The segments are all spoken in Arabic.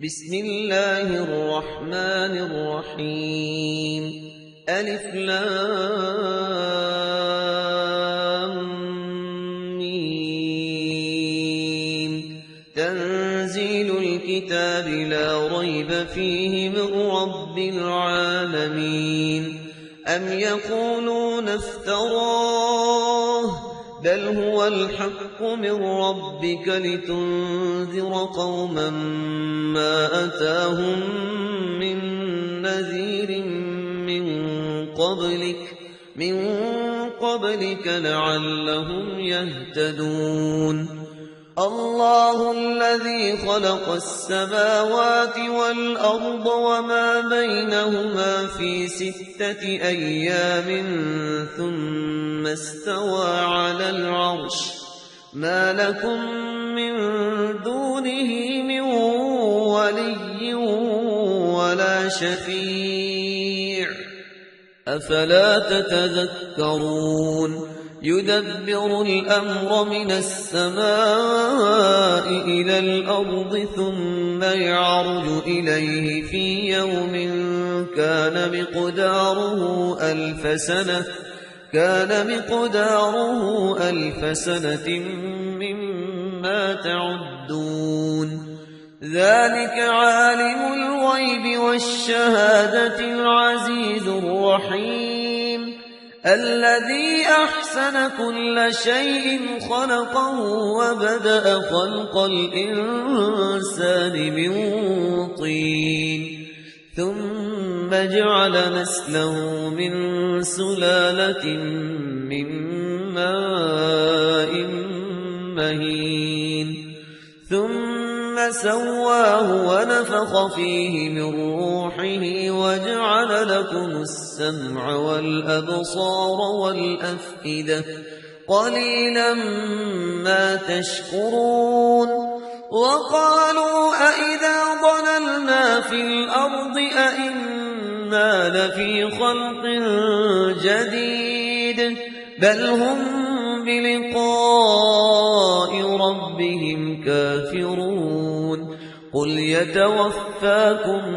بسم الله الرحمن الرحيم ألف لام ميم تنزيل الكتاب لا ريب فيه من رب العالمين أم يقولون افتراه بل هو الحق من ربك لتنذر قوما ما أتاهم من نذير من قبلك لعلهم يهتدون الله الذي خلق السماوات والأرض وما بينهما في 6 أيام ثم استوى على العرش ما لكم من دونه من ولي ولا شفيع أفلا تتذكرون يدبر الأمر من السماء إلى الأرض ثم يعرج إليه في يوم كان مقداره ألف سنة مما تعدون ذلك عالم الغيب والشهادة العزيز الرحيم الذي أحسن كل شيء خلقه وبدأ خلق الإنسان من طين ثم جعل نسله من سلالة من ماء مهين ثم سواه ونفخ فيه من روحه وجعل لكم السمع والأبصار والأفئدة قليلا ما تشكرون وقالوا أئذا ضللنا في الأرض أئنا لفي خلق جديد بل هم بلقاء ربهم كافرون قل يتوفاكم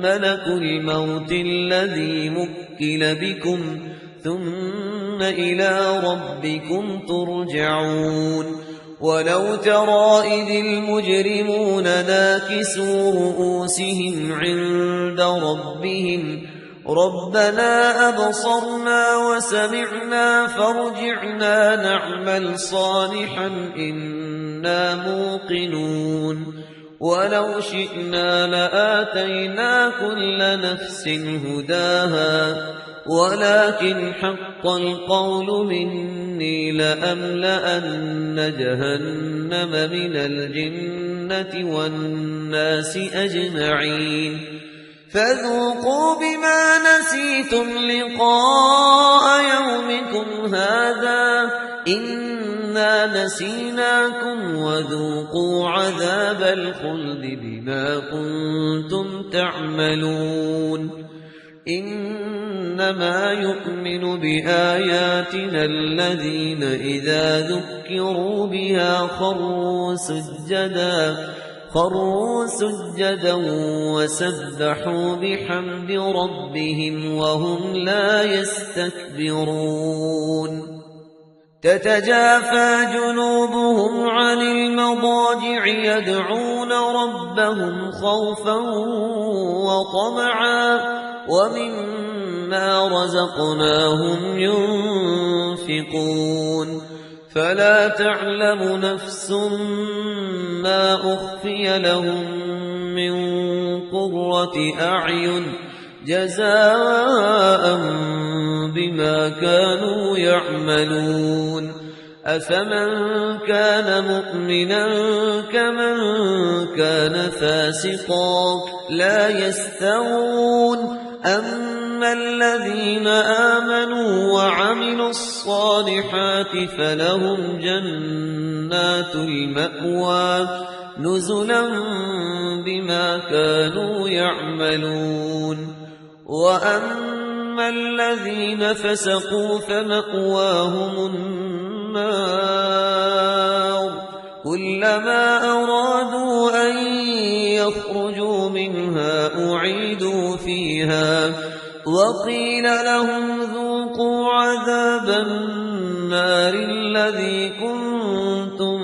ملك الموت الذي مكل بكم ثم إلى ربكم ترجعون ولو ترى إذ المجرمون ناكسوا رؤوسهم عند ربهم ربنا أبصرنا وسمعنا فارجعنا نعمل صالحا إنا موقنون ولو شئنا لآتينا كل نفس هداها ولكن حق القول مني لأملأن جهنم من الجنة والناس أجمعين فذوقوا بما نسيتم لقاء يومكم هذا إنا نسيناكم وذوقوا عذاب الخلد بما كنتم تعملون إنما يؤمن بآياتنا الذين إذا ذكروا بها خروا سجدا وسبحوا بحمد ربهم وهم لا يستكبرون تتجافى جنوبهم عن المضاجع يدعون ربهم خوفا وطمعا ومما رزقناهم ينفقون فلا تعلم نفس ما أخفي لهم من قرة أعين جزاء بما كانوا يعملون أفمن كان مؤمنا كمن كان فاسقا لا يستوون أما الذين آمنوا وعملوا الصالحات فلهم جنات المأوى نزلا بما كانوا يعملون وأما الذين فسقوا فمأواهم النار كلما أرادوا أن يخرجوا منها أعيدوا فيها وقيل لهم ذوقوا عذاب النار الذي كنتم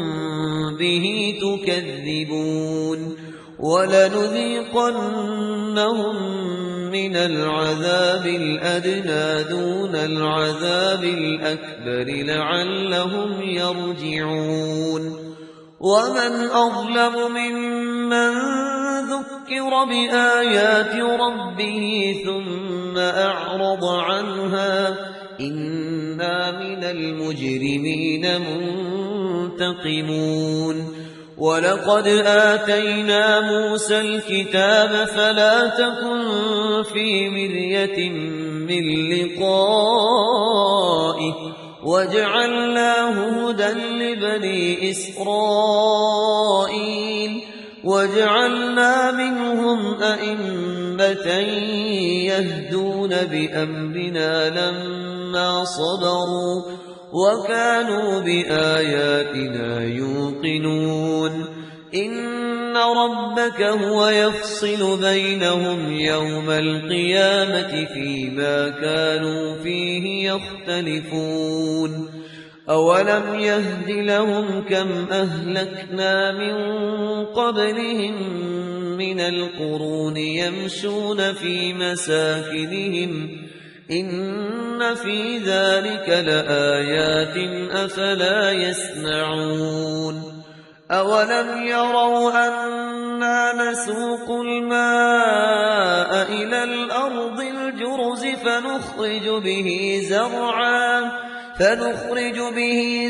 به تكذبون ولنذيقنهم من العذاب الأدنى دون العذاب الأكبر لعلهم يرجعون ومن أظلم ممن ذكر بآيات ربه ثم أعرض عنها إنا من المجرمين منتقمون ولقد آتينا موسى الكتاب فلا تكن في مرية من لقائه وجعلناه هدى لبني إسرائيل وجعلنا منهم أئمة يهدون بأمرنا لما صبروا وكانوا بآياتنا يوقنون إن ربك هو يفصل بينهم يوم القيامة فيما كانوا فيه يختلفون أولم يهد لهم كم أهلكنا من قبلهم من القرون يمشون في مساكنهم إن في ذلك لآيات أفلا يسمعون أولم يروا أنا نسوق الماء إلى الأرض الجرز فنخرج به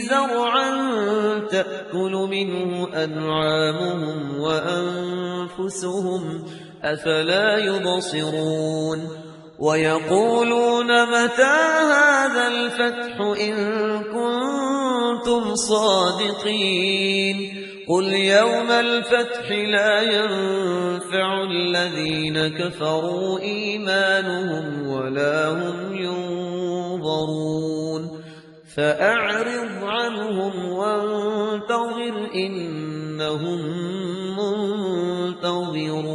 زرعا تأكل منه أنعامهم وأنفسهم أفلا يبصرون ويقولون متى هذا الفتح إن كنتم صادقين قل يوم الفتح لا ينفع الذين كفروا إيمانهم ولا هم ينظرون فأعرض عنهم وانتظر إنهم منتظرون